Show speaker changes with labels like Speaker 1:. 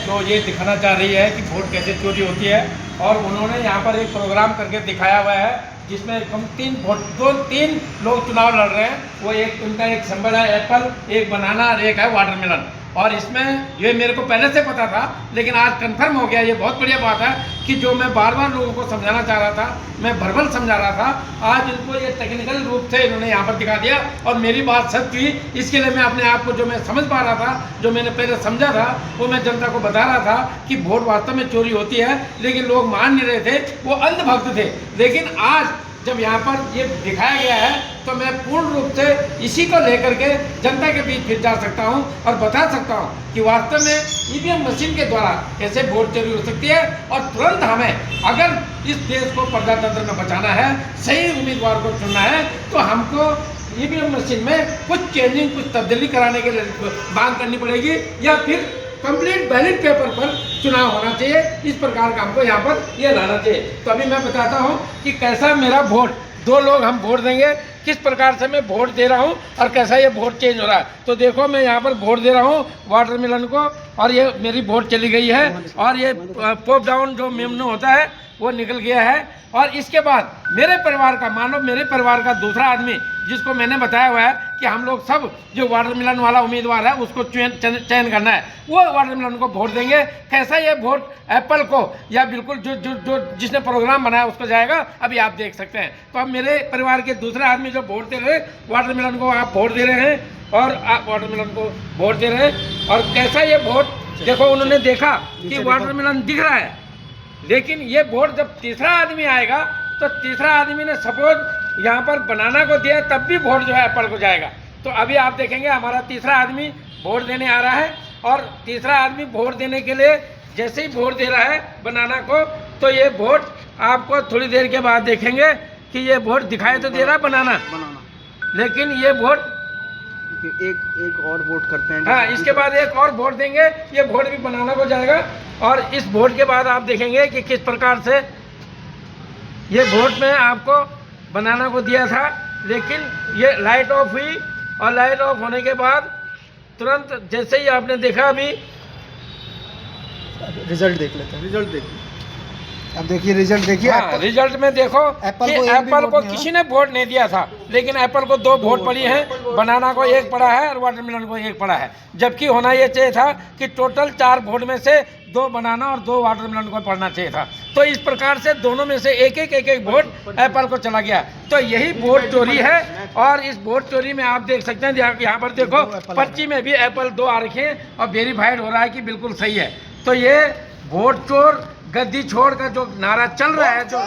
Speaker 1: तो ये दिखाना चाह रही है कि वोट कैसे चोरी होती है। और उन्होंने यहाँ पर एक प्रोग्राम करके दिखाया हुआ है जिसमें कम तीन लोग चुनाव लड़ रहे हैं। वो उनका एक सिंबल है एप्पल, एक बनाना और एक है वाटरमेलन। और इसमें ये मेरे को पहले से पता था, लेकिन आज कंफर्म हो गया। ये बहुत बढ़िया बात है कि जो मैं बार बार लोगों को समझाना चाह रहा था, मैं वर्बल समझा रहा था, आज इनको ये टेक्निकल रूप से इन्होंने यहाँ पर दिखा दिया और मेरी बात सच थी। इसके लिए मैं अपने आप को जो मैं समझ पा रहा था, जो मैंने पहले समझा था, वो मैं जनता को बता रहा था कि वोट वास्तव में चोरी होती है, लेकिन लोग मान नहीं रहे थे, वो अंधभक्त थे। लेकिन आज जब यहाँ पर ये दिखाया गया है तो मैं पूर्ण रूप से इसी को लेकर के जनता के बीच फिर जा सकता हूँ और बता सकता हूँ कि वास्तव में ईवीएम मशीन के द्वारा कैसे वोट चोरी हो सकती है। और तुरंत हमें अगर इस देश को प्रजातंत्र में बचाना है, सही उम्मीदवार को चुनना है, तो हमको ईवीएम मशीन में कुछ चेंजिंग, कुछ तब्दीली कराने के लिए मांग करनी पड़ेगी, या फिर कंप्लीट बैलेट पेपर पर चुनाव होना चाहिए। इस प्रकार का हमको यहाँ पर ये लाना चाहिए। तो अभी मैं बताता हूँ कि कैसा मेरा वोट, दो लोग हम वोट देंगे, किस प्रकार से मैं वोट दे रहा हूँ और कैसा ये वोट चेंज हो रहा है। तो देखो मैं यहाँ पर वोट दे रहा हूँ वाटरमेलन को, और ये मेरी वोट चली गई है और ये पॉप डाउन जो मेमनो होता है वो निकल गया है। और इसके बाद मेरे परिवार का, मानो मेरे परिवार का दूसरा आदमी जिसको मैंने बताया हुआ है कि हम लोग सब जो वाटरमेलन वाला उम्मीदवार है उसको चयन करना है, वो वाटरमेलन को वोट देंगे। कैसा ये वोट एप्पल को या बिल्कुल जो जिसने प्रोग्राम बनाया उसको जाएगा, अभी आप देख सकते हैं। तो अब मेरे परिवार के दूसरे आदमी जो वोट दे रहे हैं वाटरमेलन को, आप वोट दे रहे हैं और आप वाटरमेलन को वोट दे रहे हैं। और कैसा ये वोट देखो, उन्होंने देखा कि वाटरमेलन दिख रहा है, लेकिन ये वोट जब तीसरा आदमी आएगा तो तीसरा आदमी ने सपोज यहाँ पर बनाना को दिया, तब भी वोट जो है एप्पल को जाएगा। तो अभी आप देखेंगे हमारा तीसरा आदमी वोट देने आ रहा है, और तीसरा आदमी वोट देने के लिए जैसे ही वोट दे रहा है बनाना को, तो ये वोट आपको थोड़ी देर के बाद देखेंगे कि ये वोट दिखाई तो दे रहा है बनाना, लेकिन ये वोट
Speaker 2: एक और वोट करते हैं।
Speaker 1: हाँ, इसके बाद एक और वोट देंगे, ये वोट भी बनाना को जाएगा। और इस वोट के बाद आप देखेंगे कि किस प्रकार से ये वोट में आपको बनाना को दिया था, लेकिन ये लाइट ऑफ हुई और लाइट ऑफ होने के बाद तुरंत जैसे ही आपने देखा, अभी
Speaker 2: रिजल्ट देख लेते हैं। रिजल्ट देखिए, अब देखिए रिजल्ट देखिए।
Speaker 1: हाँ, रिजल्ट में देखो एप्पल को किसी ने वोट नहीं दिया था, लेकिन एप्पल को 2 वोट पड़ी हैं, बनाना को 1 पड़ा है और वाटरमेलन को 1 पड़ा है। जबकि होना ये चाहिए था कि टोटल 4 वोट में से 2 बनाना और 2 वाटरमेलन को पड़ना चाहिए था। तो इस प्रकार से दोनों में से एक वोट एप्पल को चला गया। तो यही वोट चोरी है। और इस वोट चोरी में आप देख सकते हैं, यहाँ पर देखो पर्ची में भी एप्पल 2 आ रखे हैं और वेरीफाइड हो रहा है कि बिल्कुल सही है। तो ये वोट चोर गद्दी छोड़ का जो नारा चल रहा है, जो